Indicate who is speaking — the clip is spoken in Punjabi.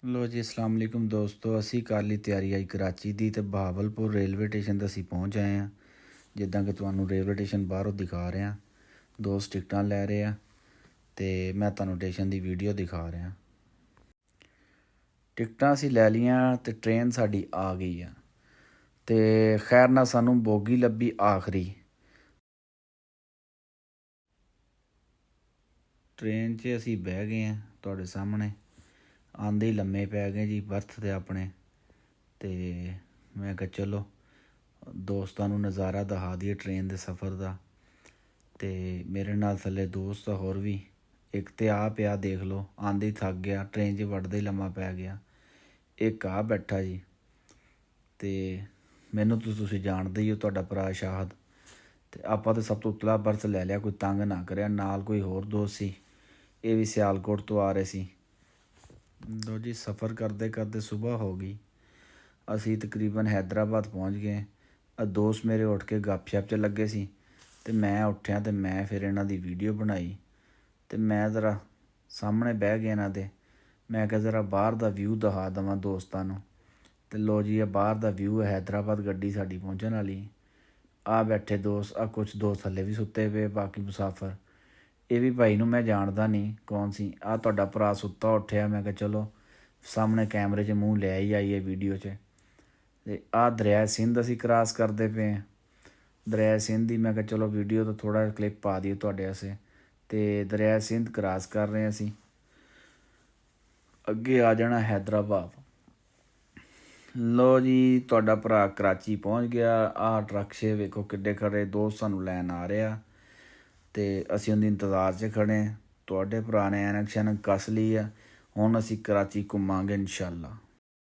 Speaker 1: ਲੋ ਜੀ, ਅਸਲਾਮ ਵਾਲੇਕੁਮ ਦੋਸਤੋ। ਅਸੀਂ ਕਰ ਲਈ ਤਿਆਰੀ ਆਈ ਕਰਾਚੀ ਦੀ ਅਤੇ ਬਹਾਵਲਪੁਰ ਰੇਲਵੇ ਸਟੇਸ਼ਨ 'ਤੇ ਅਸੀਂ ਪਹੁੰਚ ਆਏ ਹਾਂ। ਜਿੱਦਾਂ ਕਿ ਤੁਹਾਨੂੰ ਰੇਲਵੇ ਸਟੇਸ਼ਨ ਬਾਹਰੋਂ ਦਿਖਾ ਰਿਹਾ, ਦੋਸਤ ਟਿਕਟਾਂ ਲੈ ਰਹੇ ਆ ਅਤੇ ਮੈਂ ਤੁਹਾਨੂੰ ਸਟੇਸ਼ਨ ਦੀ ਵੀਡੀਓ ਦਿਖਾ ਰਿਹਾ। ਟਿਕਟਾਂ ਅਸੀਂ ਲੈ ਲਈਆਂ ਅਤੇ ਟ੍ਰੇਨ ਸਾਡੀ ਆ ਗਈ ਆ ਅਤੇ ਖੈਰ ਨਾਲ ਸਾਨੂੰ ਬੋਗੀ ਲੱਭੀ ਆਖਰੀ। ਟ੍ਰੇਨ 'ਚ ਅਸੀਂ ਬਹਿ ਗਏ ਹਾਂ, ਤੁਹਾਡੇ ਸਾਹਮਣੇ ਆਉਂਦੇ ਹੀ ਲੰਮੇ ਪੈ ਗਏ ਜੀ ਬਰਥ 'ਤੇ ਆਪਣੇ। ਅਤੇ ਮੈਂ ਕਿਹਾ ਚਲੋ ਦੋਸਤਾਂ ਨੂੰ ਨਜ਼ਾਰਾ ਦਿਖਾ ਦਈਏ ਟ੍ਰੇਨ ਦੇ ਸਫ਼ਰ ਦਾ। ਅਤੇ ਮੇਰੇ ਨਾਲ ਥੱਲੇ ਦੋਸਤ ਆ ਹੋਰ ਵੀ, ਇੱਕ ਤਾਂ ਆ ਪਿਆ ਦੇਖ ਲਓ, ਆਉਂਦੇ ਹੀ ਥੱਕ ਗਿਆ, ਟ੍ਰੇਨ 'ਚ ਵੜਦੇ ਹੀ ਲੰਮਾ ਪੈ ਗਿਆ। ਇੱਕ ਆ ਬੈਠਾ ਜੀ, ਅਤੇ ਮੈਨੂੰ ਤੁਸੀਂ ਜਾਣਦੇ ਹੀ ਹੋ, ਤੁਹਾਡਾ ਭਰਾ ਸ਼ਾਹਦ। ਅਤੇ ਆਪਾਂ ਤਾਂ ਸਭ ਤੋਂ ਉਤਲਾ ਬਰਥ ਲੈ ਲਿਆ, ਕੋਈ ਤੰਗ ਨਾ ਕਰਿਆ। ਨਾਲ ਕੋਈ ਹੋਰ ਦੋਸਤ ਸੀ, ਇਹ ਵੀ ਸਿਆਲਕੋਟ ਤੋਂ ਆ ਰਹੇ ਸੀ। ਲੋ ਜੀ, ਸਫ਼ਰ ਕਰਦੇ ਕਰਦੇ ਸੁਬਾਹ ਹੋ ਗਈ। ਅਸੀਂ ਤਕਰੀਬਨ ਹੈਦਰਾਬਾਦ ਪਹੁੰਚ ਗਏ। ਦੋਸਤ ਮੇਰੇ ਉੱਠ ਕੇ ਗੱਪ ਸ਼ਪ 'ਚ ਲੱਗੇ ਸੀ ਅਤੇ ਮੈਂ ਉੱਠਿਆ ਅਤੇ ਮੈਂ ਫਿਰ ਇਹਨਾਂ ਦੀ ਵੀਡੀਓ ਬਣਾਈ। ਅਤੇ ਮੈਂ ਜ਼ਰਾ ਸਾਹਮਣੇ ਬਹਿ ਗਿਆ ਇਹਨਾਂ ਦੇ। ਮੈਂ ਕਿਹਾ ਜ਼ਰਾ ਬਾਹਰ ਦਾ ਵਿਊ ਦਿਖਾ ਦੇਵਾਂ ਦੋਸਤਾਂ ਨੂੰ। ਅਤੇ ਲੋ ਜੀ, ਇਹ ਬਾਹਰ ਦਾ ਵਿਊ ਹੈ ਹੈਦਰਾਬਾਦ। ਗੱਡੀ ਸਾਡੀ ਪਹੁੰਚਣ ਵਾਲੀ। ਆ ਬੈਠੇ ਦੋਸਤ, ਆ ਕੁਛ ਦੋਸਤ ਥੱਲੇ ਵੀ ਸੁੱਤੇ ਪਏ, ਬਾਕੀ ਮੁਸਾਫਰ। ਇਹ ਵੀ ਭਾਈ ਨੂੰ ਮੈਂ ਜਾਣਦਾ ਨਹੀਂ ਕੌਣ ਸੀ। ਆ ਤੁਹਾਡਾ ਭਰਾ ਸੁੱਤਾ ਉੱਠਿਆ। ਮੈਂ ਕਿਹਾ ਚਲੋ ਸਾਹਮਣੇ ਕੈਮਰੇ 'ਚ ਮੂੰਹ ਲੈ ਹੀ ਆਈਏ ਵੀਡੀਓ 'ਚ। ਅਤੇ ਆਹ ਦਰਿਆ ਸਿੰਧ ਅਸੀਂ ਕਰਾਸ ਕਰਦੇ ਪਏ ਹਾਂ। ਦਰਿਆ ਸਿੰਧ ਦੀ ਮੈਂ ਕਿਹਾ ਚਲੋ ਵੀਡੀਓ ਤੋਂ ਥੋੜ੍ਹਾ ਜਿਹਾ ਕਲਿੱਪ ਪਾ ਦਈਏ ਤੁਹਾਡੇ ਵਾਸਤੇ। ਅਤੇ ਦਰਿਆ ਸਿੰਧ ਕਰਾਸ ਕਰ ਰਹੇ ਅਸੀਂ, ਅੱਗੇ ਆ ਜਾਣਾ ਹੈਦਰਾਬਾਦ। ਲੋ ਜੀ, ਤੁਹਾਡਾ ਭਰਾ ਕਰਾਚੀ ਪਹੁੰਚ ਗਿਆ। ਆਹ ਟਰੱਕਸ਼ੇ ਵੇਖੋ ਕਿੱਡੇ ਖੜੇ, ਦੋਸਤ ਸਾਨੂੰ ਲੈਣ ਆ ਰਿਹਾ ਅਤੇ ਅਸੀਂ ਉਹਦੀ ਇੰਤਜ਼ਾਰ 'ਚ ਖੜ੍ਹੇ। ਤੁਹਾਡੇ ਭਰਾ ਨੇ ਐਨਕ ਸ਼ੈਨਕ ਕੱਸ ਲਈ ਆ। ਹੁਣ ਅਸੀਂ ਕਰਾਚੀ ਘੁੰਮਾਂਗੇ ਇਨਸ਼ਾਅੱਲਾ।